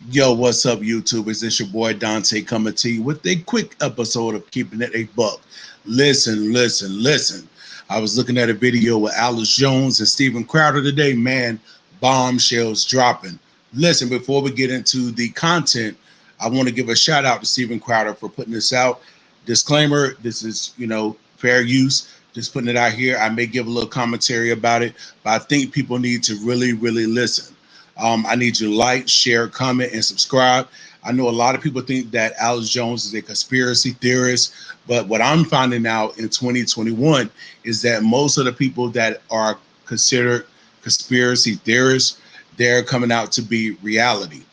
Yo, what's up, YouTube? It's your boy Dante coming to you with a quick episode of Keeping It a Buck. Listen. I was looking at a video with Alice Jones and Steven Crowder today. Man, bombshells dropping. Listen, before we get into the content, I want to give a shout out to Steven Crowder for putting this out. Disclaimer, this is, fair use. Just putting it out here. I may give a little commentary about it, but I think people need to really listen. I need you to like, share, comment, and subscribe. I know a lot of people think that Alex Jones is a conspiracy theorist, but what I'm finding out in 2021 is that most of the people that are considered conspiracy theorists, they're coming out to be reality.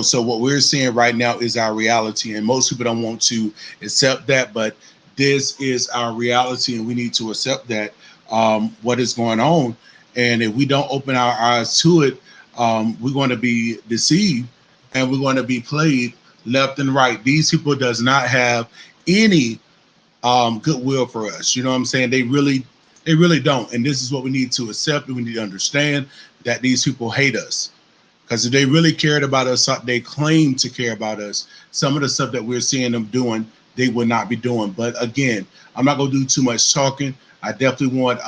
So what we're seeing right now is our reality, and most people don't want to accept that, but this is our reality, and we need to accept that what is going on. And if we don't open our eyes to it, we're going to be deceived and we're going to be played left and right. These people does not have any goodwill for us. You know what I'm saying? They really don't. And this is what we need to accept. And we need to understand that these people hate us. Because if they really cared about us, they claim to care about us. Some of the stuff that we're seeing them doing, they would not be doing. But again, I'm not going to do too much talking. I definitely want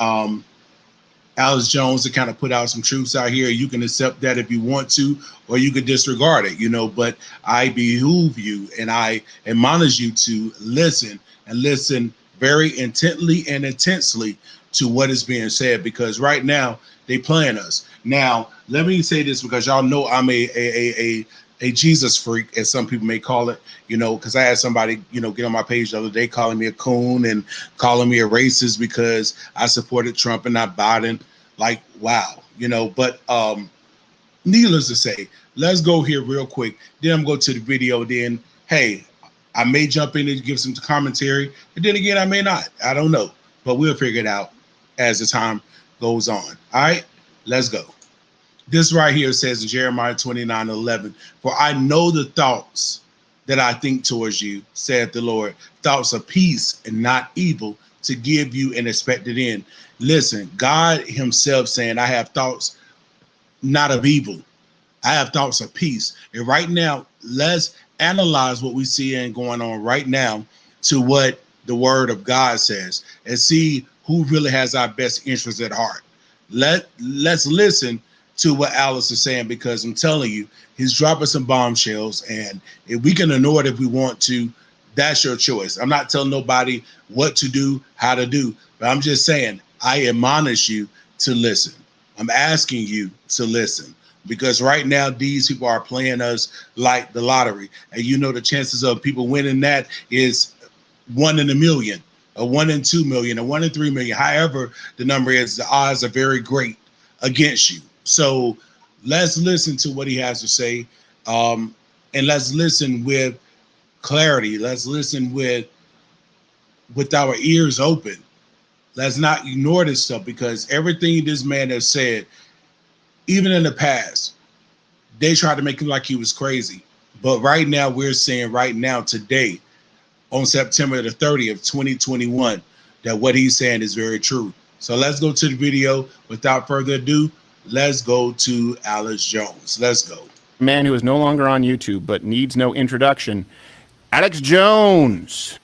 Alex Jones to kind of put out some truths out here. You can accept that if you want to, or you could disregard it, but I behoove you and I admonish you to listen and listen very intently and intensely to what is being said, because right now they playing us. Now, let me say this, because y'all know I'm a Jesus freak, as some people may call it, because I had somebody, get on my page the other day calling me a coon and calling me a racist because I supported Trump and not Biden. Like, wow, but needless to say, let's go here real quick. Then I'm going to the video. Then, hey, I may jump in and give some commentary. And then again, I may not. I don't know. But we'll figure it out as the time goes on. All right, let's go. This right here says in Jeremiah 29:11, "For I know the thoughts that I think towards you, saith the Lord, thoughts of peace and not evil, to give you an expected end." Listen, God himself saying, I have thoughts not of evil. I have thoughts of peace. And right now, let's analyze what we see and going on right now to what the word of God says and see who really has our best interests at heart. Let's listen to what Alice is saying, because I'm telling you, he's dropping some bombshells, and if we can ignore it if we want to, that's your choice. I'm not telling nobody what to do, how to do, but I'm just saying, I admonish you to listen. I'm asking you to listen, because right now these people are playing us like the lottery, and the chances of people winning that is 1 in a million, or 1 in 2 million, or 1 in 3 million. However the number is, the odds are very great against you. So let's listen to what he has to say, and let's listen with clarity. Let's listen with our ears open. Let's not ignore this stuff, because everything this man has said, even in the past, they tried to make him like he was crazy. But right now, we're saying right now, today, on September the 30th, 2021, that what he's saying is very true. So let's go to the video. Without further ado, let's go to Alex Jones. Let's go. Man who is no longer on YouTube, but needs no introduction, Alex Jones.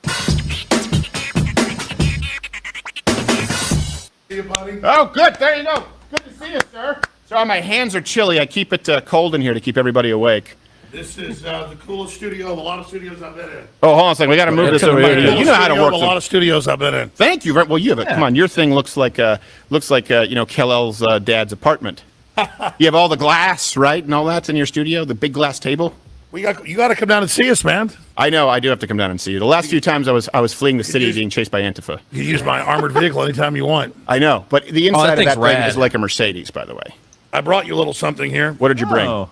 You, buddy. Oh, good. There you go. Good to see you, sir. Sorry, my hands are chilly. I keep it cold in here to keep everybody awake. This is the coolest studio of a lot of studios I've been in. Oh, hold on a second. We got to move this over here. You know how to work a lot of studios I've been in. Thank you. Well, you have it. Come on. Your thing looks like Kel-El's dad's apartment. You have all the glass, right, and all that's in your studio. The big glass table. You got to come down and see us, man. I know. I do have to come down and see you. The last few times I was fleeing the city, being chased by Antifa. You can use my armored vehicle anytime you want. I know, but the inside of that rad. thing is like a Mercedes, by the way. I brought you a little something here. What did you bring? Oh.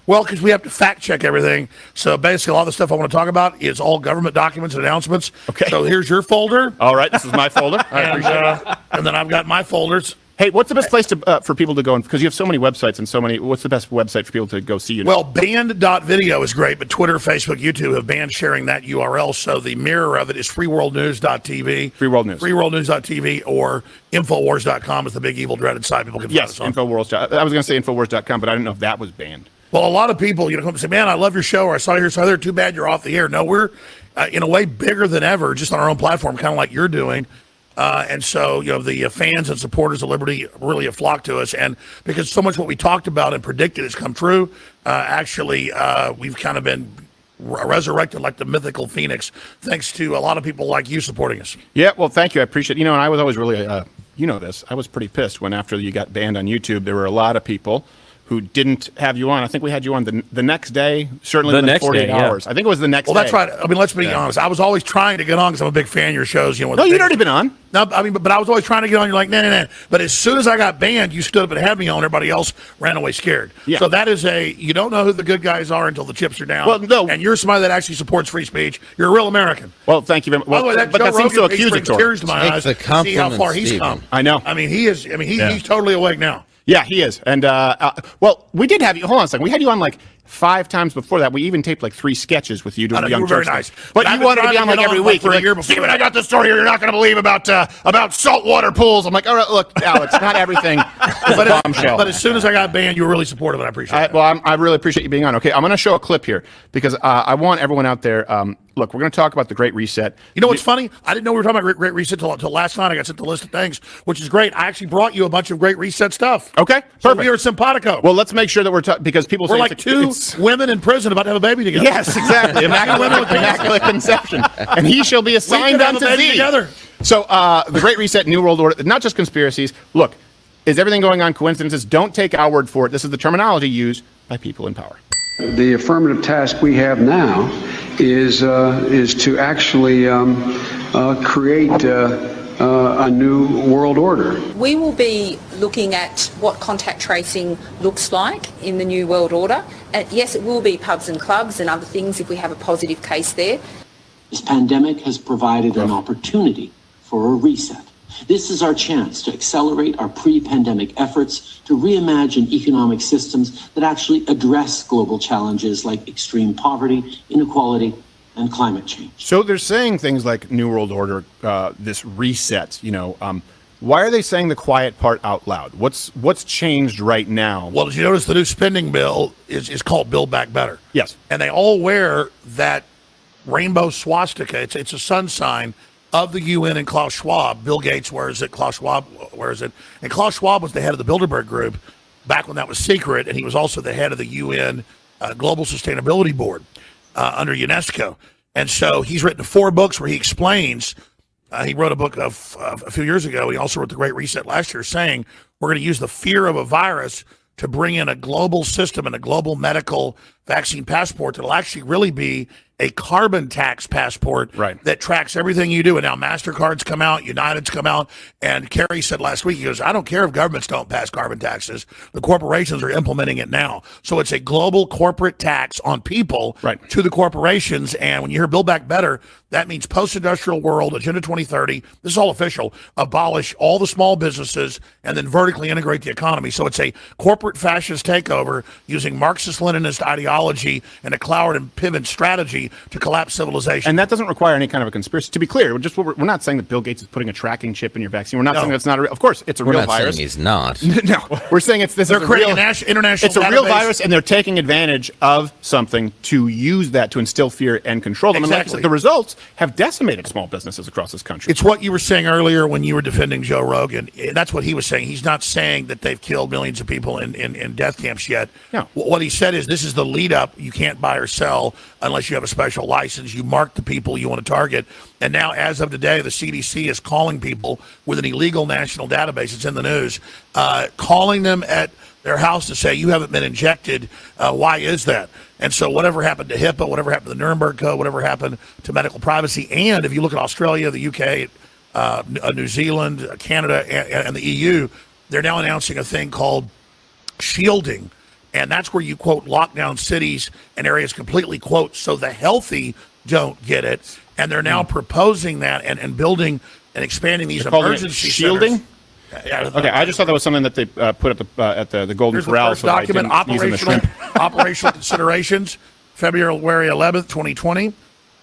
Well, because we have to fact check everything. So basically, all the stuff I want to talk about is all government documents and announcements. Okay. So here's your folder. All right, this is my folder. I appreciate it. And then I've got my folders. Hey, what's the best place to for people to go? Because you have so many websites and so many. What's the best website for people to go see you? Well, banned.video is great, but Twitter, Facebook, YouTube have banned sharing that URL. So the mirror of it is freeworldnews.tv. Free World News. Freeworldnews.tv or Infowars.com is the big evil dreaded site people can find Yes, us on. Infowars. I was going to say Infowars.com, but I didn't know if that was banned. Well, a lot of people, come and say, man, I love your show, or I saw your show there. Too bad you're off the air. No, we're in a way bigger than ever, just on our own platform, kind of like you're doing. And so, the fans and supporters of Liberty really have flocked to us. And because so much what we talked about and predicted has come true, we've kind of been resurrected like the mythical phoenix, thanks to a lot of people like you supporting us. Yeah, well, thank you. I appreciate it. And I was always really, this. I was pretty pissed when after you got banned on YouTube, there were a lot of people who didn't have you on. I think we had you on the next day, certainly within 48 hours. I think it was the next day. Well, that's right. I mean, let's be honest. I was always trying to get on because I'm a big fan of your shows. No, you'd already been on. No, but I was always trying to get on. You're like, nah. But as soon as I got banned, you stood up and had me on. Everybody else ran away scared. Yeah. So that is you don't know who the good guys are until the chips are down. Well, no. And you're somebody that actually supports free speech. You're a real American. Well, thank you very much. Well, but that seems so accusatory. Tears to my eyes to see how far he's come. I know. I mean, he's totally awake now. Yeah, he is. And, we did have you. Hold on a second. We had you on like 5 times before that. We even taped like 3 sketches with you doing Young Turks. Very nice. But you wanted to be on like every week. For a year before. Steven, I got this story here you're not going to believe about saltwater pools. I'm like, all right, look, Alex, not everything is a bombshell. But as soon as I got banned, you were really supportive, and I appreciate it. Well, I really appreciate you being on. Okay, I'm going to show a clip here because I want everyone out there. Look, we're going to talk about the Great Reset. You know what's funny? I didn't know we were talking about Great Reset until last night. I got sent the list of things, which is great. I actually brought you a bunch of Great Reset stuff. Okay, perfect. So we are simpatico. Well, let's make sure that we're because people we're say like two women in prison about to have a baby together. Yes, exactly. Immaculate conception, and he shall be assigned unto thee. Together. So the Great Reset, New World Order, not just conspiracies. Look, is everything going on coincidences? Don't take our word for it. This is the terminology used by people in power. The affirmative task we have now is to actually create a new world order. We will be looking at what contact tracing looks like in the new world order. And yes, it will be pubs and clubs and other things if we have a positive case there. This pandemic has provided an opportunity for a reset. This is our chance to accelerate our pre-pandemic efforts to reimagine economic systems that actually address global challenges like extreme poverty, inequality, and climate change. So they're saying things like New World Order, this reset, why are they saying the quiet part out loud? What's changed right now? Well, did you notice the new spending bill is called Build Back Better? Yes. And they all wear that rainbow swastika. It's a sun sign of the UN and Klaus Schwab. Bill Gates wears it. Klaus Schwab wears it. And Klaus Schwab was the head of the Bilderberg Group back when that was secret, and he was also the head of the UN Global Sustainability Board under UNESCO. And so he's written 4 books where he explains. He wrote a book of a few years ago. He also wrote The Great Reset last year, saying we're going to use the fear of a virus to bring in a global system and a global medical vaccine passport that'll actually really be a carbon tax passport that tracks everything you do. And now MasterCard's come out, United's come out, and Kerry said last week, he goes, I don't care if governments don't pass carbon taxes. The corporations are implementing it now. So it's a global corporate tax on people to the corporations. And when you hear Build Back Better, that means post-industrial world, Agenda 2030, this is all official, abolish all the small businesses and then vertically integrate the economy. So it's a corporate fascist takeover using Marxist-Leninist ideology and a Cloward and Piven strategy to collapse civilization. And that doesn't require any kind of a conspiracy. To be clear, we're not saying that Bill Gates is putting a tracking chip in your vaccine. We're not saying that's not a real. Of course, it's a real virus. He's not. No, we're saying it's this. They're creating an international. It's a real virus, and they're taking advantage of something to use that to instill fear and control them. Exactly. And the results have decimated small businesses across this country. It's what you were saying earlier when you were defending Joe Rogan. That's what he was saying. He's not saying that they've killed millions of people in death camps yet. No. What he said is this is the lead up. You can't buy or sell unless you have a special license. You mark the people you want to target. And now, as of today, the CDC is calling people with an illegal national database. It's in the news, calling them at their house to say, you haven't been injected. Why is that? And so whatever happened to HIPAA, whatever happened to the Nuremberg Code, whatever happened to medical privacy, and if you look at Australia, the UK, New Zealand, Canada, and the EU, they're now announcing a thing called shielding. And that's where you, quote, lock down cities and areas completely, quote, so the healthy don't get it. And they're now proposing that and building and expanding these emergency shielding. Centers. Okay, I just thought that was something that they put at the Golden Corral. Here's the first document, operational considerations, February 11th, 2020.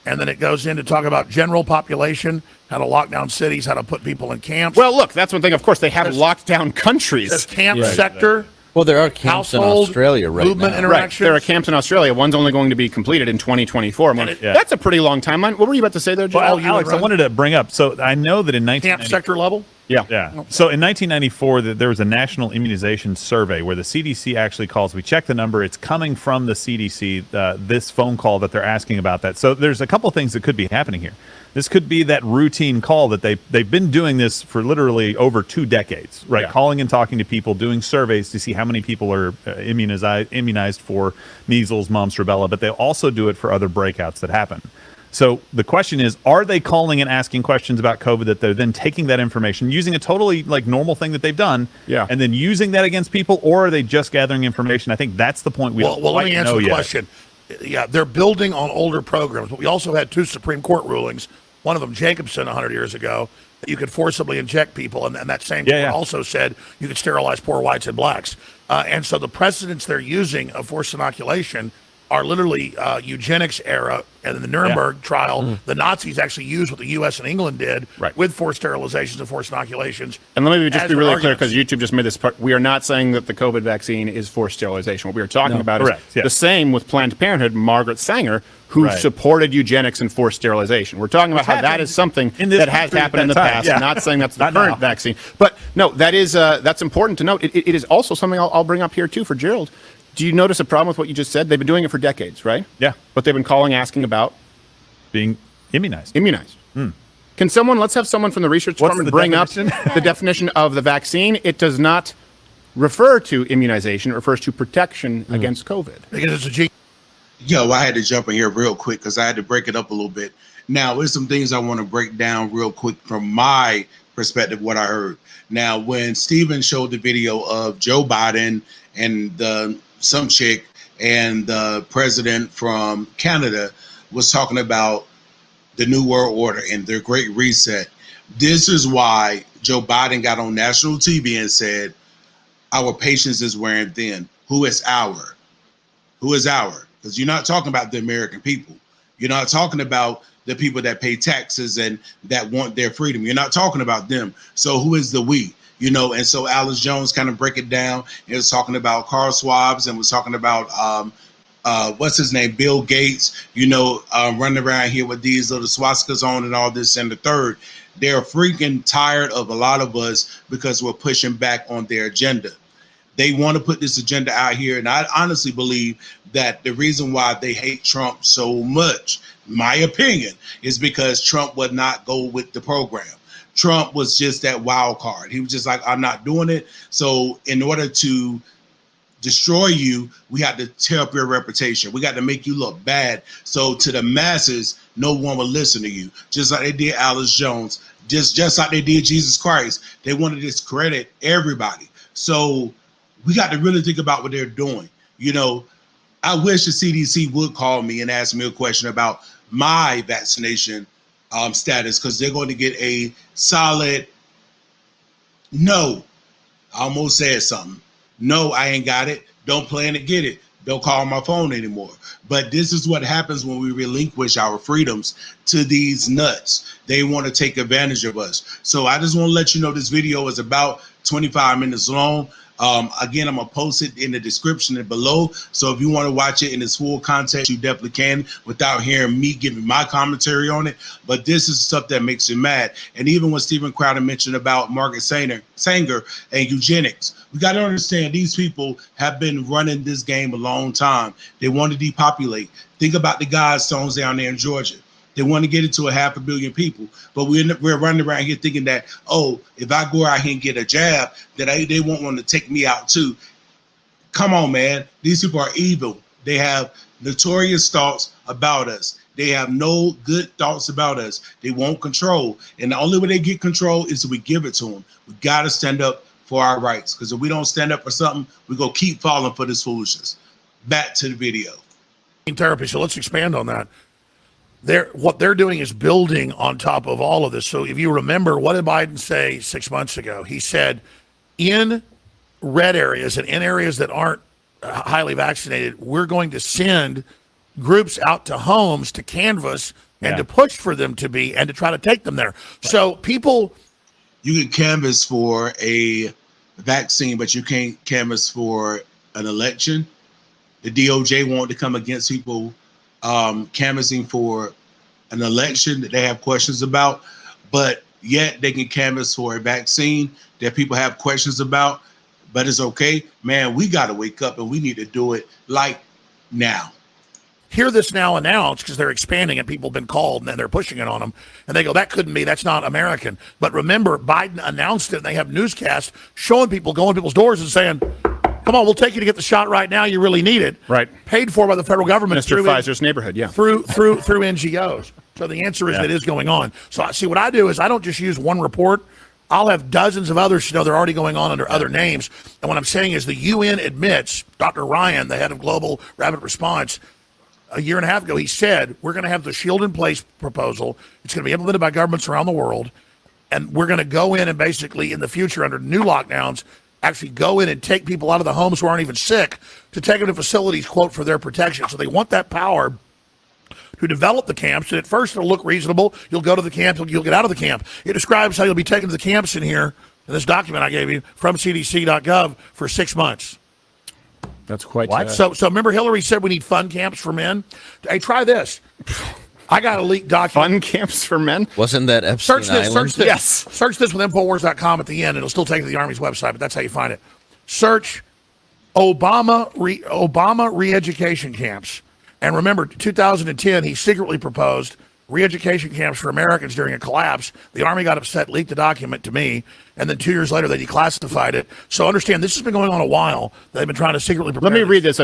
And then it goes in to talk about general population, how to lock down cities, how to put people in camps. Well, look, that's one thing. Of course, they have locked down countries. This camp sector, Well, there are camps in Australia right movement now. interactions. Right. There are camps in Australia. One's only going to be completed in 2024. That's a pretty long timeline. What were you about to say there, Joe? Well, Alex, I wanted to bring up. So I know that in camp sector level. Yeah. So in 1994, there was a national immunization survey where the CDC actually calls. We check the number. It's coming from the CDC, this phone call that they're asking about that. So there's a couple things that could be happening here. This could be that routine call that they've been doing this for literally over 2 decades, right? Yeah. Calling and talking to people, doing surveys to see how many people are immunized for measles, mumps, rubella, but they also do it for other breakouts that happen. So the question is, are they calling and asking questions about COVID that they're then taking that information, using a totally like normal thing that they've done, and then using that against people, or are they just gathering information? I think that's the point we don't quite know yet. Well, let me answer the question. Yeah, they're building on older programs, but we also had 2 Supreme Court rulings. One of them, Jacobson, 100 years ago, that you could forcibly inject people, and that same court also said you could sterilize poor whites and blacks. And so the precedents they're using of forced inoculation are literally eugenics era, and in the Nuremberg trial, the Nazis actually used what the U.S. and England did with forced sterilizations and forced inoculations. And let me just be really clear, because YouTube just made this part. We are not saying that the COVID vaccine is forced sterilization. What we are talking about is the same with Planned Parenthood, Margaret Sanger, who supported eugenics and forced sterilization. We're talking about how that is something that has happened in the past. Not saying that's the current vaccine. But no, that is that's important to note. It is also something I'll bring up here, too, for Gerald. Do you notice a problem with what you just said? They've been doing it for decades, right? Yeah. But they've been asking about being immunized. Can let's have someone from the research department bring up the definition of the vaccine. It does not refer to immunization. It refers to protection against COVID. Because it's a Yo, I had to jump in here real quick because I had to break it up a little bit. Now, there's some things I want to break down real quick from my perspective, what I heard. Now, when Stephen showed the video of Joe Biden and some chick and the president from Canada was talking about the New World Order and their Great Reset. This is why Joe Biden got on national TV and said, our patience is wearing thin. Who is our? Who is our? Because you're not talking about the American people. You're not talking about the people that pay taxes and that want their freedom. You're not talking about them. So who is the we? And so Alex Jones kind of break it down. He was talking about car swabs and was talking about what's his name, Bill Gates, running around here with these little swastikas on and all this and the third. They're freaking tired of a lot of us because we're pushing back on their agenda. They want to put this agenda out here. And I honestly believe that the reason why they hate Trump so much, my opinion, is because Trump would not go with the program. Trump was just that wild card. He was just like, I'm not doing it. So in order to destroy you, we have to tear up your reputation. We got to make you look bad. So to the masses, no one will listen to you. Just like they did Alex Jones, just like they did Jesus Christ. They want to discredit everybody. So we got to really think about what they're doing. I wish the CDC would call me and ask me a question about my vaccination status, because they're going to get a solid no. I almost said something. No, I ain't got it. Don't plan to get it. Don't call my phone anymore. But this is what happens when we relinquish our freedoms to these nuts. They want to take advantage of us. So I just want to let you know this video is about 25 minutes long. Again, I'm going to post it in the description below. So if you want to watch it in its full context, you definitely can without hearing me giving my commentary on it. But this is stuff that makes you mad. And even when Stephen Crowder mentioned about Margaret Sanger and eugenics, we got to understand these people have been running this game a long time. They want to depopulate. Think about the Godstones down there in Georgia. They want to get it to 500 million people, but we're running around here thinking that, if I go out here and get a jab, that they won't want to take me out too. Come on, man. These people are evil. They have notorious thoughts about us. They have no good thoughts about us. They want control. And the only way they get control is if we give it to them. We got to stand up for our rights, because if we don't stand up for something, we're going to keep falling for this foolishness. Back to the video. Therapy. So let's expand on that. What they're doing is building on top of all of this. So if you remember, what did Biden say 6 months ago? He said, in red areas and in areas that aren't highly vaccinated, we're going to send groups out to homes to canvass and to push for them to be, and to try to take them there. Right. So people... You can canvass for a vaccine, but you can't canvass for an election. The DOJ wanted to come against people canvassing for an election that they have questions about, but yet they can canvass for a vaccine that people have questions about, but it's okay. Man, we got to wake up and we need to do it like now. Hear this now announced because they're expanding and people have been called and then they're pushing it on them. And they go, that couldn't be, that's not American. But remember, Biden announced it and they have newscasts showing people, going to people's doors and saying, come on, we'll take you to get the shot right now. You really need it. Right. Paid for by the federal government. Mr. Pfizer's neighborhood, yeah. Through NGOs. So the answer is that it is going on. So see, what I do is I don't just use one report. I'll have dozens of others, they're already going on under other names. And what I'm saying is the UN admits, Dr. Ryan, the head of Global Rapid Response, a year and a half ago, he said, we're going to have the shield in place proposal. It's going to be implemented by governments around the world. And we're going to go in and basically in the future under new lockdowns, actually go in and take people out of the homes who aren't even sick to take them to facilities, quote, for their protection. So they want that power to develop the camps. And at first it'll look reasonable. You'll go to the camp, you'll get out of the camp. It describes how you'll be taken to the camps in here, in this document I gave you from cdc.gov for 6 months. That's quite. What? So remember Hillary said we need fun camps for men? Hey, try this. I got a leaked document. Fun camps for men? Wasn't that Epstein Island? Search this. Yes. Search this with Infowars.com at the end. It'll still take you to the Army's website, but that's how you find it. Search Obama re-education camps. And remember, 2010, he secretly proposed re-education camps for Americans during a collapse. The Army got upset, leaked the document to me, and then 2 years later, they declassified it. So understand, this has been going on a while. They've been trying to secretly prepare. Let me read this.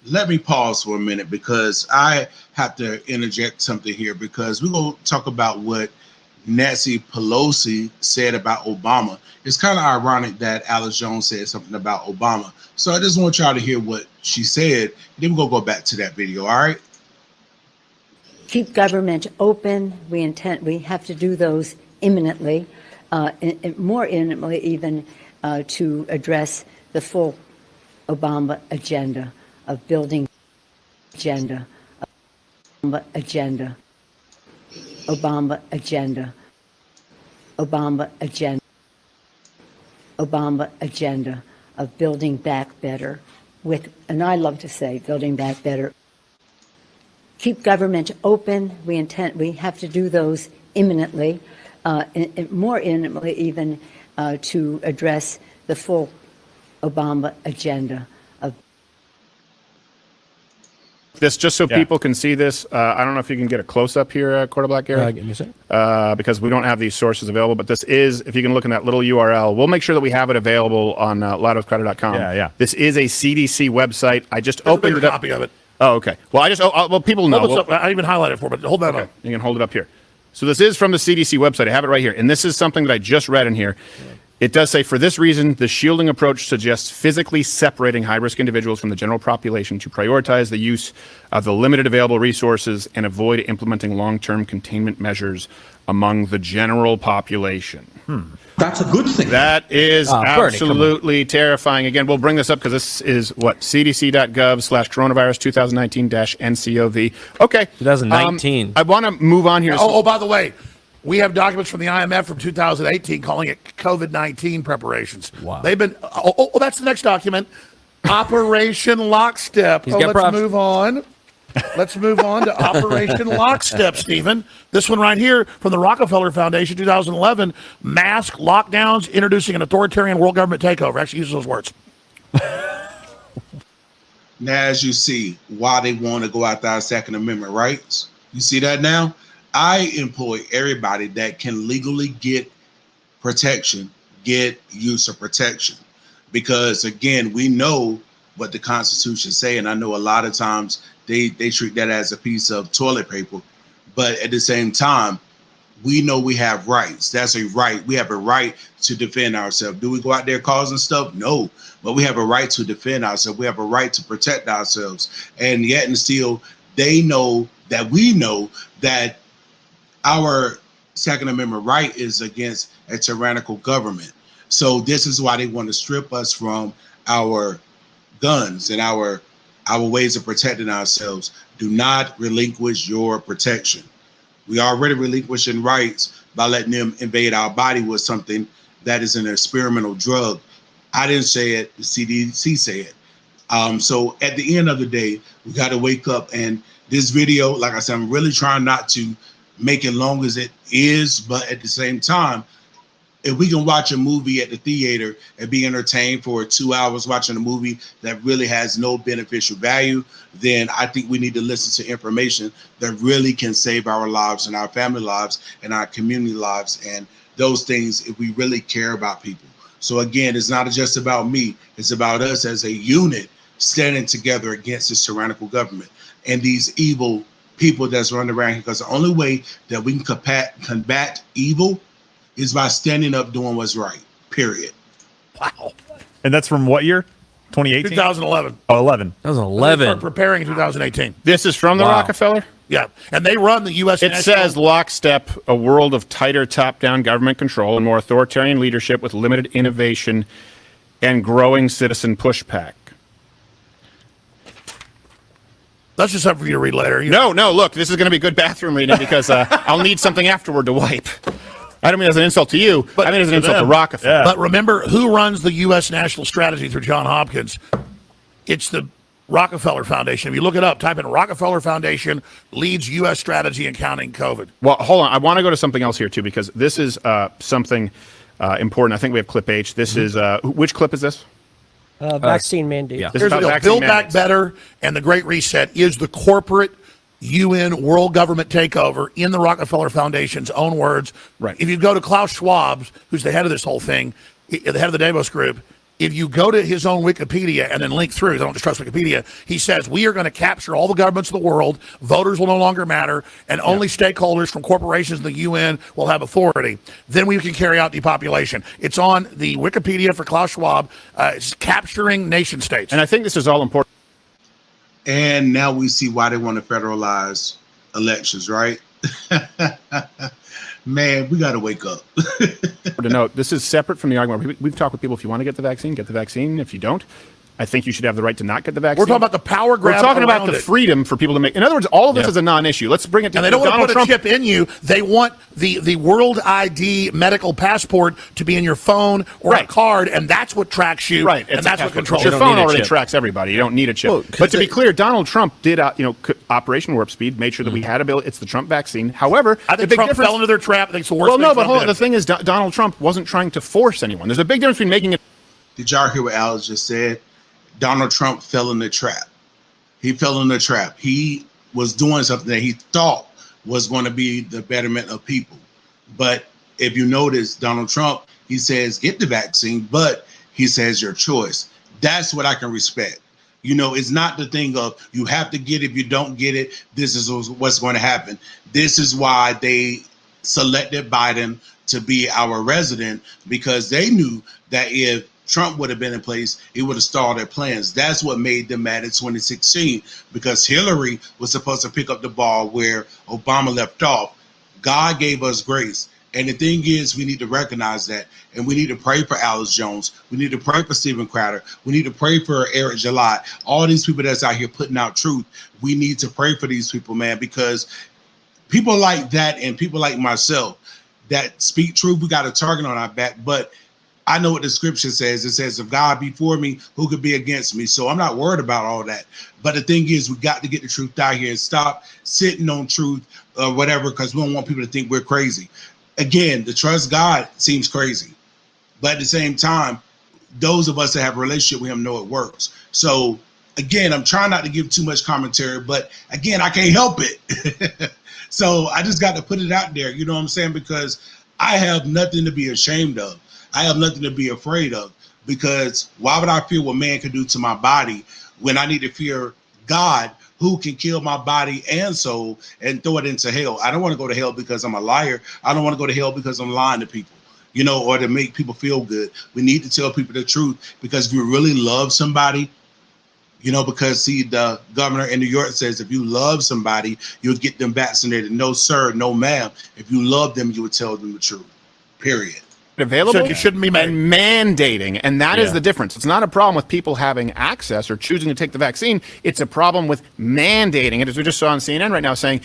Let me pause for a minute because I have to interject something here because we're going to talk about what Nancy Pelosi said about Obama. It's kind of ironic that Alice Jones said something about Obama. So I just want y'all to hear what she said. Then we're going to go back to that video, all right? Keep government open. We have to do those imminently, more imminently even to address the full Obama agenda of building Obama agenda of building back better and I love to say building back better. Keep government open. We have to do those imminently, more imminently even to address the full Obama agenda of. This just so people can see this. I don't know if you can get a close up here, Quarter Black Gary. Give me a second. Because we don't have these sources available. But this is, if you can look in that little URL, we'll make sure that we have it available on loudoscrowder.com. Yeah. This is a CDC website. I just opened it up. Copy of it. Oh, okay. Well, people know. I even highlighted it for, but hold that up. You can hold it up here. So this is from the CDC website. I have it right here. And this is something that I just read in here. It does say, for this reason, the shielding approach suggests physically separating high-risk individuals from the general population to prioritize the use of the limited available resources and avoid implementing long-term containment measures among the general population. That's a good thing. That is absolutely terrifying. Again, we'll bring this up because this is cdc.gov/coronavirus 2019-NCOV. Okay. 2019. I want to move on here. By the way, we have documents from the IMF from 2018 calling it COVID-19 preparations. Wow. They've been, that's the next document. Operation Lockstep. Let's move on. Let's move on to Operation Lockstep, Stephen. This one right here from the Rockefeller Foundation, 2011. Mask lockdowns, introducing an authoritarian world government takeover. Actually uses those words. Now, as you see, why they want to go after our Second Amendment rights. You see that now? I employ everybody that can legally get protection, get use of protection. Because, again, we know what the Constitution say, and I know a lot of times they treat that as a piece of toilet paper. But at the same time, we know we have rights. That's a right. We have a right to defend ourselves. Do we go out there causing stuff? No. But we have a right to defend ourselves. We have a right to protect ourselves. And yet and still, they know that we know that our Second Amendment right is against a tyrannical government. So this is why they want to strip us from our guns and our ways of protecting ourselves. Do not relinquish your protection. We are already relinquishing rights by letting them invade our body with something that is an experimental drug. I didn't say it. The CDC said. So at the end of the day, we got to wake up. And this video, like I said, I'm really trying not to make it long as it is, but at the same time, if we can watch a movie at the theater and be entertained for 2 hours watching a movie that really has no beneficial value, then I think we need to listen to information that really can save our lives and our family lives and our community lives and those things if we really care about people. So again, it's not just about me. It's about us as a unit standing together against this tyrannical government and these evil people that's running around here, because the only way that we can combat evil is by standing up doing what's right, period. Wow. And that's from what year? 2018? 2011. Oh, 11. 2011. Preparing in 2018. This is from the Rockefeller? Yeah. And they run the U.S. It says lockstep, a world of tighter top-down government control and more authoritarian leadership with limited innovation and growing citizen pushback. That's just something for you to read later. No, look, this is going to be good bathroom reading because I'll need something afterward to wipe. I don't mean as an insult to you, but I mean as an insult to Rockefeller. Yeah. But remember, who runs the U.S. national strategy through Johns Hopkins? It's the Rockefeller Foundation. If you look it up, type in Rockefeller Foundation leads U.S. strategy in counting COVID. Well, hold on. I want to go to something else here, too, because this is something important. I think we have clip H. This is, which clip is this? Vaccine mandate. Yeah. Here's the deal. Build Back Better and the Great Reset is the corporate UN world government takeover in the Rockefeller Foundation's own words. Right. If you go to Klaus Schwab, who's the head of this whole thing, the head of the Davos Group, if you go to his own Wikipedia and then link through, I don't just trust Wikipedia, he says, we are going to capture all the governments of the world, voters will no longer matter, and only stakeholders from corporations in the UN will have authority. Then we can carry out depopulation. It's on the Wikipedia for Klaus Schwab. It's capturing nation states. And I think this is all important. And now we see why they want to federalize elections, right? Man, we got to wake up. To note, this is separate from the argument. We've talked with people, if you want to get the vaccine, get the vaccine. If you don't, I think you should have the right to not get the vaccine. We're talking about the power grab. We're talking about the freedom for people to make. In other words, all of this is a non-issue. Let's bring it to And they don't want Donald to put Trump. a chip in you. They want the World ID medical passport to be in your phone or a card, and that's what tracks you. Right, and that's what controls your you. phone already tracks everybody. You don't need a chip. Well, but to be clear, Donald Trump did, Operation Warp Speed, made sure that we had a bill. It's the Trump vaccine. However, I think the big Trump difference, fell into their trap. I think it's the worst well, thing no, but Trump hold on. did. The thing is, Donald Trump wasn't trying to force anyone. There's a big difference between making it. Did y'all hear what Alex just said? Donald Trump fell in the trap. He fell in the trap. He was doing something that he thought was going to be the betterment of people. But if you notice, Donald Trump, he says, get the vaccine, but he says your choice. That's what I can respect. You know, it's not the thing of you have to get it. If you don't get it, this is what's going to happen. This is why they selected Biden to be our resident, because they knew that if Trump would have been in place, it would have stalled their plans. That's what made them mad in 2016, because Hillary was supposed to pick up the ball where Obama left off. God gave us grace. And the thing is, we need to recognize that. And we need to pray for Alice Jones. We need to pray for Steven Crowder. We need to pray for Eric July. All these people that's out here putting out truth. We need to pray for these people, man, because people like that and people like myself that speak truth, we got a target on our back. But I know what the scripture says. It says, if God be for me, who could be against me? So I'm not worried about all that. But the thing is, we got to get the truth out here and stop sitting on truth or whatever, because we don't want people to think we're crazy. Again, to trust God seems crazy. But at the same time, those of us that have a relationship with him know it works. So again, I'm trying not to give too much commentary, but again, I can't help it. So I just got to put it out there. You know what I'm saying? Because I have nothing to be ashamed of. I have nothing to be afraid of, because why would I fear what man can do to my body when I need to fear God, who can kill my body and soul and throw it into hell? I don't want to go to hell because I'm a liar. I don't want to go to hell because I'm lying to people, you know, or to make people feel good. We need to tell people the truth, because if you really love somebody, you know, because see, the governor in New York says if you love somebody, you'll get them vaccinated. No, sir, no, ma'am. If you love them, you would tell them the truth, period. Available So you shouldn't be and mandating, and that is the difference. It's not a problem with people having access or choosing to take the vaccine. It's a problem with mandating it, as we just saw on CNN right now, saying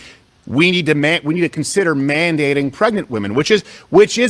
we need to consider mandating pregnant women, which is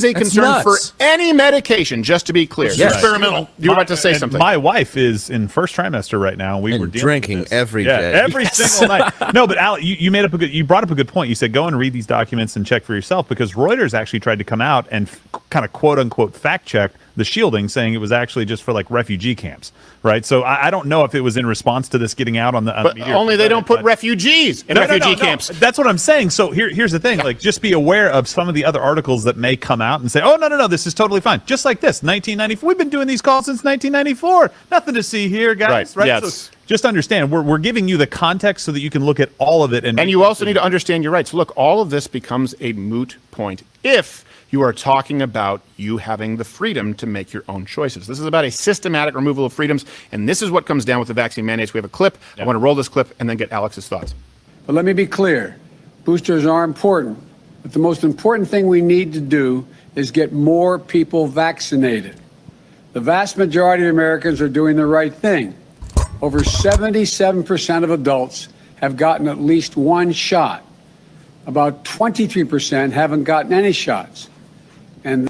a concern for any medication. Just to be clear, yes. Experimental. You were about to say something. My wife is in first trimester right now. We were drinking every day, every single night. No, but Al, you brought up a good point. You said go and read these documents and check for yourself, because Reuters actually tried to come out and kind of quote unquote fact check the shielding, saying it was actually just for like refugee camps, right? So I don't know if it was in response to this getting out on the media. Only they don't put refugees in refugee camps. That's what I'm saying. So here's the thing. Like, just be aware of some of the other articles that may come out and say, oh, no, this is totally fine. Just like this, 1994. We've been doing these calls since 1994. Nothing to see here, guys. Right? Yes. So just understand, we're giving you the context so that you can look at all of it. And you also need to understand your rights. Look, all of this becomes a moot point if you are talking about you having the freedom to make your own choices. This is about a systematic removal of freedoms, and this is what comes down with the vaccine mandates. We have a clip. I want to roll this clip and then get Alex's thoughts. But let me be clear. Boosters are important, but the most important thing we need to do is get more people vaccinated. The vast majority of Americans are doing the right thing. Over 77% of adults have gotten at least one shot. About 23% haven't gotten any shots. And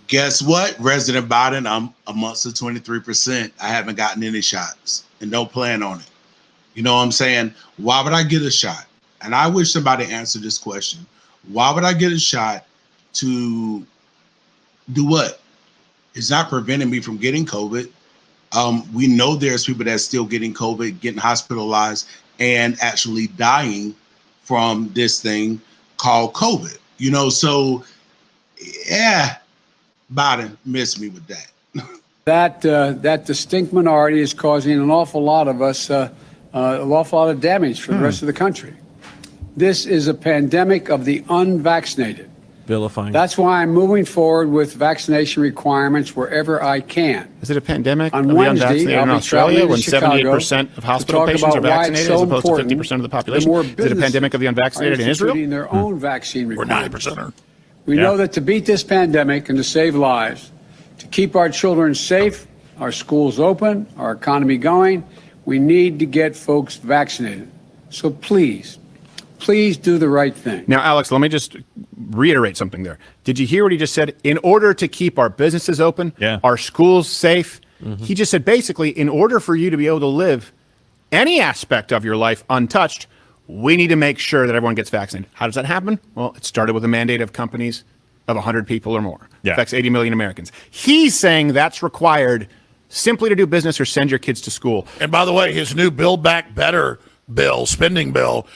guess what, Resident Biden? I'm amongst the 23%. I haven't gotten any shots and don't plan on it. You know what I'm saying? Why would I get a shot? And I wish somebody answered this question. Why would I get a shot to do what? It's not preventing me from getting COVID. We know there's people that's still getting COVID, getting hospitalized, and actually dying from this thing called COVID. You know, so yeah, Biden missed me with that. That distinct minority is causing an awful lot of us, an awful lot of damage for the rest of the country. This is a pandemic of the unvaccinated. Vilifying. That's why I'm moving forward with vaccination requirements wherever I can. Is it a pandemic on of the Wednesday, unvaccinated in Australia when 78% of hospital patients are vaccinated as opposed to 50% of the population? Is it a pandemic of the unvaccinated in Israel? Their own vaccine requirements. We're 9%. We know that to beat this pandemic and to save lives, to keep our children safe, our schools open, our economy going, we need to get folks vaccinated. So please do the right thing. Now, Alex, let me just reiterate something there. Did you hear what he just said? In order to keep our businesses open, our schools safe, he just said basically, in order for you to be able to live any aspect of your life untouched, we need to make sure that everyone gets vaccinated. How does that happen? Well, it started with a mandate of companies of 100 people or more. Affects 80 million Americans. He's saying that's required simply to do business or send your kids to school. And by the way, his new Build Back Better bill, spending bill,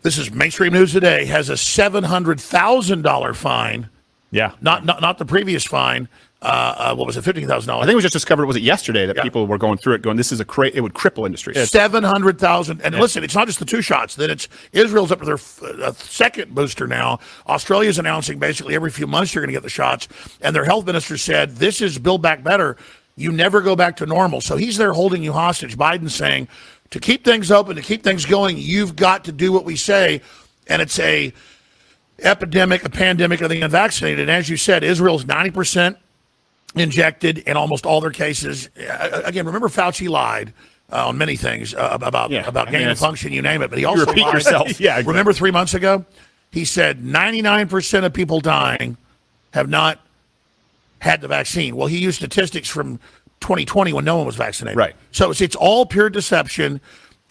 this is mainstream news today, has a $700,000 fine. Yeah. Not the previous fine. What was it, $15,000? I think it was just discovered, was it yesterday, that people were going through it going, this is it would cripple industry. $700,000. And listen, it's not just the 2 shots. Then it's Israel's up to their second booster now. Australia's announcing basically every few months you're going to get the shots. And their health minister said, this is Build Back Better. You never go back to normal. So he's there holding you hostage. Biden's saying, to keep things open, to keep things going, you've got to do what we say. And it's a pandemic of the unvaccinated. And as you said, Israel's 90% injected in almost all their cases. Again, remember Fauci lied on many things about gain of function, you name it. But he also repeat lied. yourself. Yeah, exactly. Remember 3 months ago? He said 99% of people dying have not had the vaccine. Well, he used statistics from 2020 when no one was vaccinated. Right. So it's all pure deception.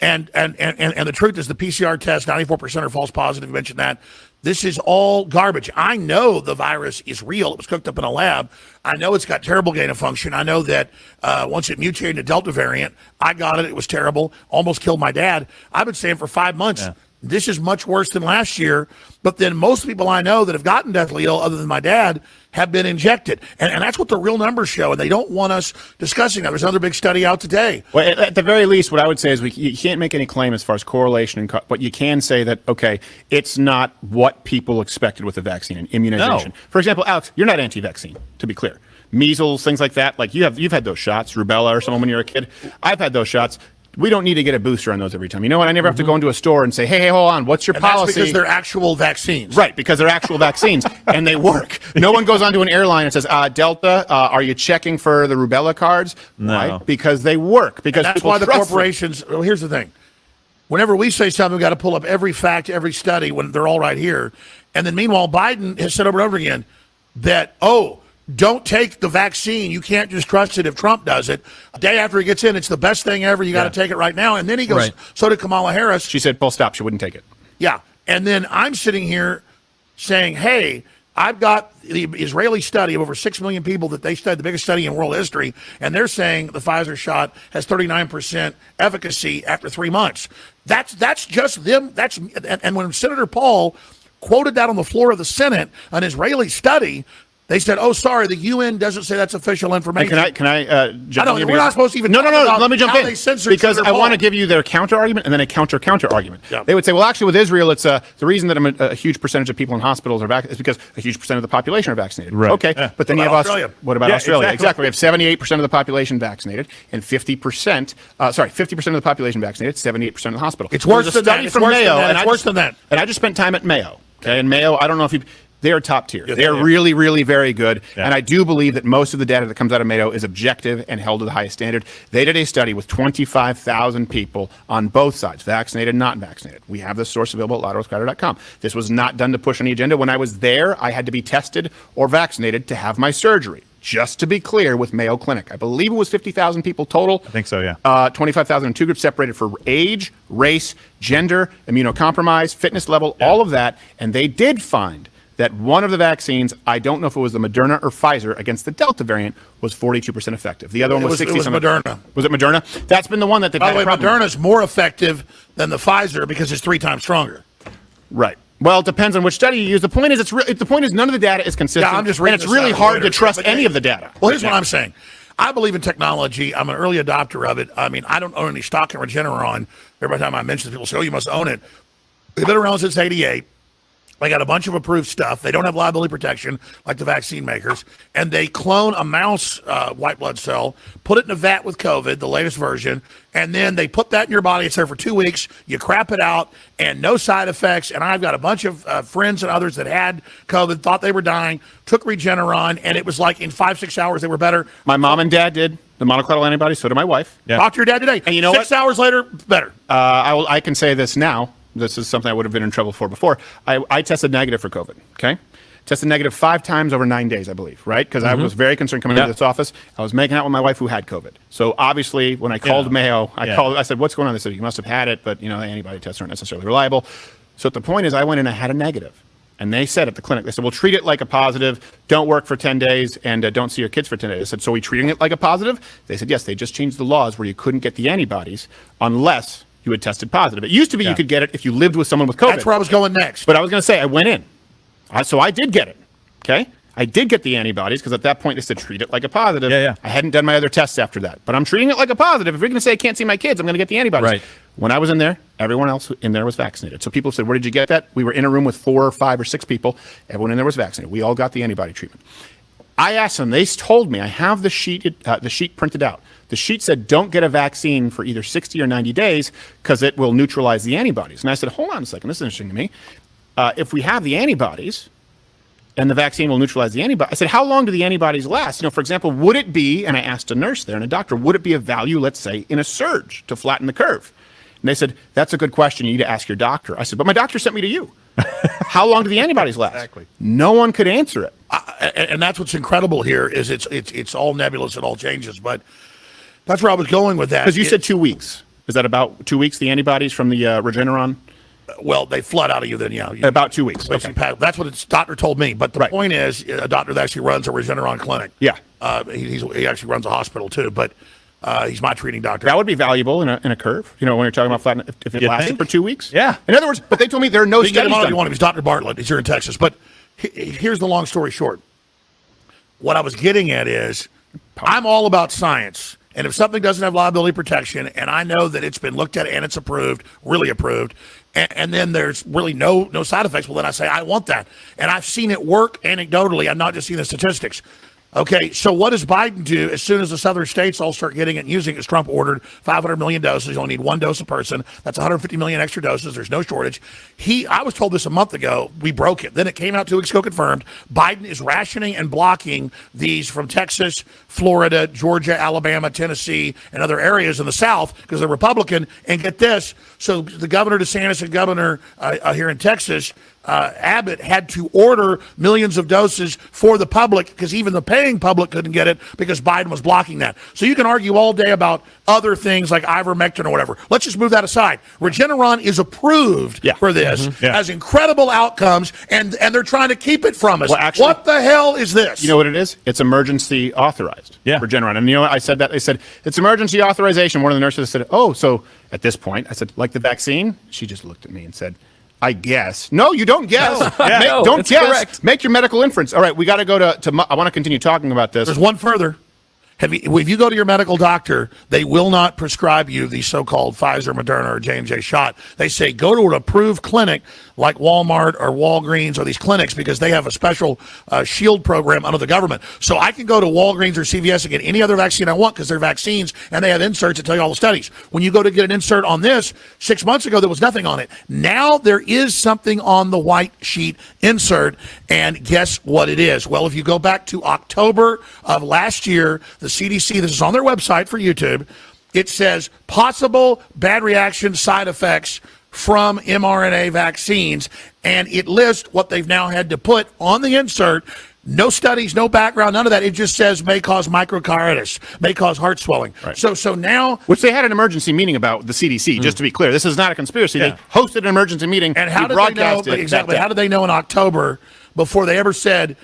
And the truth is the PCR test, 94% are false positive. You mentioned that. This is all garbage. I know the virus is real. It was cooked up in a lab. I know it's got terrible gain of function. I know that once it mutated into Delta variant, I got it. It was terrible. Almost killed my dad. I've been saying for 5 months, this is much worse than last year. But then most people I know that have gotten deathly ill, other than my dad, have been injected. And that's what the real numbers show. And they don't want us discussing that. There's another big study out today. Well, at the very least, what I would say is you can't make any claim as far as correlation, but you can say that, okay, it's not what people expected with the vaccine and immunization. No. For example, Alex, you're not anti-vaccine, to be clear. Measles, things like that, like you've had those shots, rubella or something when you're a kid. I've had those shots. We don't need to get a booster on those every time. You know what? I never have to go into a store and say, hey, hold on, what's your policy? That's because they're actual vaccines. Right, because they're actual vaccines, and they work. No one goes onto an airline and says, Delta, are you checking for the rubella cards? No. Right? Because they work. Because and that's why the corporations, well, here's the thing. whenever we say something, we've got to pull up every fact, every study when they're all right here. And then meanwhile, Biden has said over and over again that, don't take the vaccine. You can't just trust it if Trump does it. A day after he gets in, it's the best thing ever. You got to take it right now. And then he goes, so did Kamala Harris. She said, full stop. She wouldn't take it. Yeah. And then I'm sitting here saying, hey, I've got the Israeli study of over 6 million people that they studied, the biggest study in world history, and they're saying the Pfizer shot has 39% efficacy after 3 months. That's just them. And when Senator Paul quoted that on the floor of the Senate, an Israeli study, they said, sorry, the UN doesn't say that's official information. Can I jump in? We're not supposed to even No, let me jump in. Because I want to give you their counter-argument and then a counter-argument. Yeah. They would say, well, actually, with Israel, it's the reason that a huge percentage of people in hospitals are vaccinated is because a huge percent of the population are vaccinated. Right. Okay, but then you have Australia. What about Australia? Exactly. We have 78% of the population vaccinated and 50% of the population vaccinated, 78% of the hospital. It's worse than that. It's worse than that. And I just spent time at Mayo. Okay, and Mayo, I don't know if you... They are top tier. Yeah, they are really, really very good. Yeah. And I do believe that most of the data that comes out of Mayo is objective and held to the highest standard. They did a study with 25,000 people on both sides, vaccinated and not vaccinated. We have this source available at lateralscouter.com. This was not done to push any agenda. When I was there, I had to be tested or vaccinated to have my surgery. Just to be clear, with Mayo Clinic, I believe it was 50,000 people total. I think so, yeah. 25,000 in two groups separated for age, race, gender, immunocompromise, fitness level, all of that. And they did find that one of the vaccines, I don't know if it was the Moderna or Pfizer against the Delta variant, was 42% effective. The other one was 60%. It was Moderna. Was it Moderna? That's been the one that... By the way, Moderna's more effective than the Pfizer because it's 3 times stronger. Right. Well, it depends on which study you use. The point is, none of the data is consistent. Yeah, I'm just reading and it's really hard later, to trust any of the data. Well, here's what I'm saying. I believe in technology. I'm an early adopter of it. I mean, I don't own any stock in Regeneron. Every time I mention it, people say, you must own it. They've been around since 88. They got a bunch of approved stuff. They don't have liability protection like the vaccine makers. And they clone a mouse white blood cell, put it in a vat with COVID, the latest version, and then they put that in your body. It's there for 2 weeks. You crap it out, and no side effects. And I've got a bunch of friends and others that had COVID, thought they were dying, took Regeneron, and it was like in 5-6 hours they were better. My mom and dad did the monoclonal antibodies. So did my wife. Yeah. Talk to your dad today. And you know 6 hours later, better. I can say this now. This is something I would have been in trouble for before. I tested negative for COVID, okay? Tested negative 5 times over 9 days, I believe, right? Because I was very concerned coming into this office. I was making out with my wife who had COVID. So obviously, when I called Mayo, I said, what's going on? They said, you must have had it, but the antibody tests aren't necessarily reliable. So the point is, I went in and I had a negative. And they said at the clinic, they said, well, treat it like a positive, don't work for 10 days, and don't see your kids for 10 days. I said, so are we treating it like a positive? They said, yes, they just changed the laws where you couldn't get the antibodies unless you had tested positive. It used to be you could get it if you lived with someone with COVID. That's where I was going next. But I was going to say, I went in. So I did get it, okay? I did get the antibodies because at that point they said treat it like a positive. Yeah. I hadn't done my other tests after that. But I'm treating it like a positive. If you're going to say I can't see my kids, I'm going to get the antibodies. Right. When I was in there, everyone else in there was vaccinated. So people said, where did you get that? We were in a room with 4 or 5 or 6 people. Everyone in there was vaccinated. We all got the antibody treatment. I asked them, they told me, I have the sheet printed out. The sheet said, don't get a vaccine for either 60 or 90 days because it will neutralize the antibodies. And I said, hold on a second, this is interesting to me. If we have the antibodies and the vaccine will neutralize the antibodies, I said, how long do the antibodies last? For example, would it be, and I asked a nurse there and a doctor, would it be of value, let's say, in a surge to flatten the curve? And they said, that's a good question. You need to ask your doctor. I said, but my doctor sent me to you. How long do the antibodies last? Exactly. No one could answer it. And that's what's incredible here is it's all nebulous, it all changes. But that's where I was going with that. Because you said 2 weeks. Is that about 2 weeks, the antibodies from the Regeneron? Well, they flood out of you then, yeah. About 2 weeks. Okay. That's what its doctor told me. But the point is, a doctor that actually runs a Regeneron clinic. Yeah. He actually runs a hospital too, but he's my treating doctor. That would be valuable in a curve, when you're talking about flattening, if it lasted for 2 weeks. Yeah. In other words, but they told me there are no studies done. If you want him, he's Dr. Bartlett. He's here in Texas. But here's the long story short. What I was getting at is I'm all about science. And if something doesn't have liability protection, and I know that it's been looked at and it's approved, really approved, and then there's really no side effects, well, then I say, I want that. And I've seen it work anecdotally. I've not just seen the statistics. Okay, so what does Biden do as soon as the southern states all start getting it and using it? As Trump ordered 500 million doses. You only need one dose a person. That's 150 million extra doses. There's no shortage. I was told this a month ago. We broke it. Then it came out 2 weeks ago confirmed. Biden is rationing and blocking these from Texas, Florida, Georgia, Alabama, Tennessee, and other areas in the South because they're Republican. And get this, so the Governor DeSantis and Governor here in Texas, Abbott had to order millions of doses for the public because even the paying public couldn't get it because Biden was blocking that. So you can argue all day about other things like ivermectin or whatever. Let's just move that aside. Regeneron is approved for this, has incredible outcomes, and they're trying to keep it from us. Well, actually, what the hell is this? You know what it is? It's emergency authorized. Regeneron. And you know what? I said that. They said, it's emergency authorization. One of the nurses said, oh, so at this point, I said, like the vaccine? She just looked at me and said, I guess. No, you don't guess. No, don't guess. Correct. Make your medical inference. All right, we got to go to I want to continue talking about this. There's one further. If you go to your medical doctor, they will not prescribe you the so-called Pfizer, Moderna, or J&J shot. They say go to an approved clinic like Walmart or Walgreens or these clinics because they have a special shield program under the government. So I can go to Walgreens or CVS and get any other vaccine I want because they're vaccines and they have inserts that tell you all the studies. When you go to get an insert on this, 6 months ago, there was nothing on it. Now there is something on the white sheet insert, and guess what it is? Well, if you go back to October of last year, the CDC, this is on their website for YouTube, it says possible bad reactions, side effects from mRNA vaccines, and it lists what they've now had to put on the insert. No studies, no background, none of that. It just says may cause myocarditis, may cause heart swelling. Right. So now, which they had an emergency meeting about, the CDC, just to be clear. This is not a conspiracy. They hosted an emergency meeting. And how did they know, exactly, how did they know in October before they ever said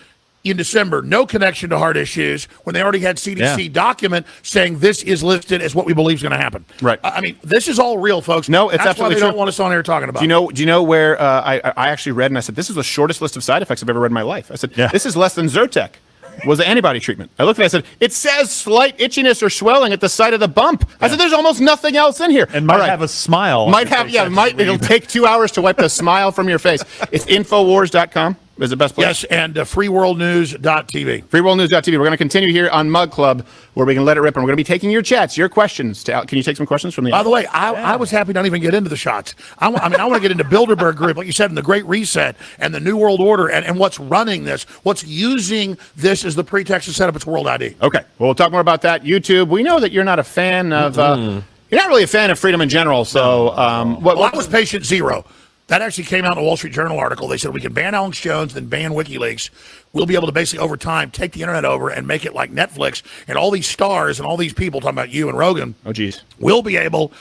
in December, no connection to heart issues, when they already had CDC document saying this is listed as what we believe is going to happen? Right. I mean, this is all real, folks. No, it's That's absolutely why they true. don't want us on here talking about. Do you know where I actually read, and I said, this is the shortest list of side effects I've ever read in my life. I said, this is less than Zyrtec. Was the antibody treatment. I looked at it, I said, it says slight itchiness or swelling at the site of the bump. I said, there's almost nothing else in here. And might have a smile. Might have, it'll take 2 hours to wipe the smile from your face. It's Infowars.com is the best place. Yes, and freeworldnews.tv. Freeworldnews.tv. We're going to continue here on Mug Club where we can let it rip, and we're going to be taking your chats, your questions. Can you take some questions from the By the way, I was happy to not even get into the shots. I want to get into Bilderberg Group, like you said, in the Great Reset and the New World Order and what's running this, what's using this as the pretext to set up its World ID. Okay, well, we'll talk more about that. YouTube, we know that you're not a fan of, you're not really a fan of freedom in general, so. I was patient zero. That actually came out in a Wall Street Journal article. They said we can ban Alex Jones, then ban WikiLeaks. We'll be able to basically, over time, take the internet over and make it like Netflix. And all these stars and all these people, talking about you and Rogan, will be able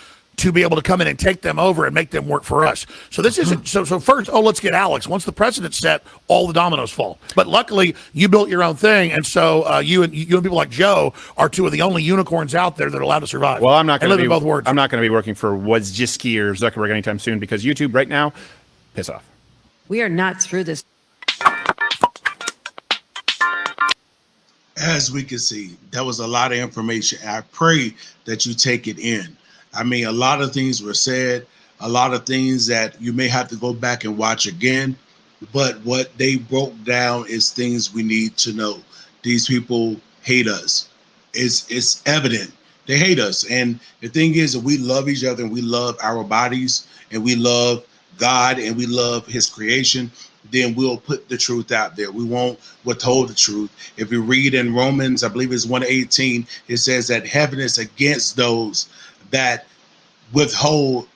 to come in and take them over and make them work for us. So this isn't, so first, let's get Alex. Once the precedent's set, all the dominoes fall. But luckily, you built your own thing, and so you and people like Joe are two of the only unicorns out there that are allowed to survive. Well, I'm not going to be both words. I'm not going to be working for Wojcicki or Zuckerberg anytime soon because YouTube right now, piss off. We are not through this. As we can see, that was a lot of information. I pray that you take it in. I mean, a lot of things were said, a lot of things that you may have to go back and watch again. But what they broke down is things we need to know. These people hate us. It's evident. They hate us. And the thing is that we love each other and we love our bodies and we love God and we love his creation. Then we'll put the truth out there. We won't withhold the truth. If you read in Romans, I believe it's 1:18, it says that heaven is against those that withhold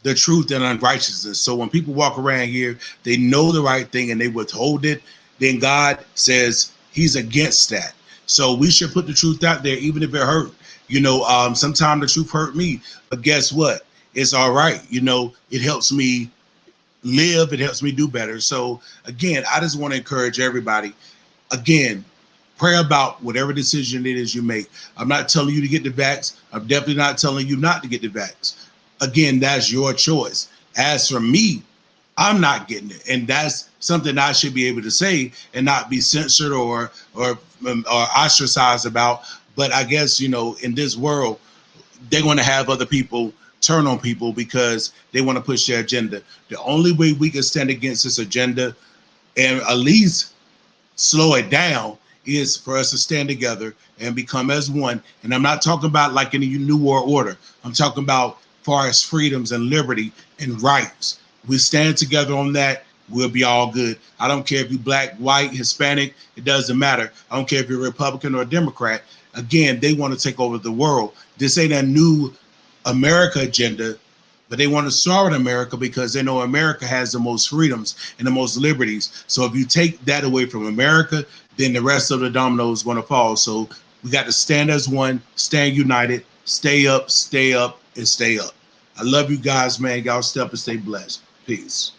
the truth and unrighteousness. So when people walk around here, they know the right thing and they withhold it, then God says he's against that. So we should put the truth out there, even if it hurt. Sometimes the truth hurt me, but guess what? It's all right. It helps me live. It helps me do better. So again, I just want to encourage everybody, again, pray about whatever decision it is you make. I'm not telling you to get the vax. I'm definitely not telling you not to get the vax. Again, that's your choice. As for me, I'm not getting it. And that's something I should be able to say and not be censored or ostracized about. But I guess, in this world, they're going to have other people turn on people because they want to push their agenda. The only way we can stand against this agenda and at least slow it down is for us to stand together and become as one. And I'm not talking about like in the New World Order. I'm talking about far as freedoms and liberty and rights. We stand together on that, we'll be all good. I don't care if you're black, white, Hispanic, it doesn't matter. I don't care if you're Republican or Democrat. Again, they want to take over the world. This ain't a new America agenda, but they want to start in America because they know America has the most freedoms and the most liberties. So if you take that away from America, then the rest of the dominoes going to fall. So we got to stand as one, stand united, stay up, and stay up. I love you guys, man. Y'all stay up and stay blessed. Peace.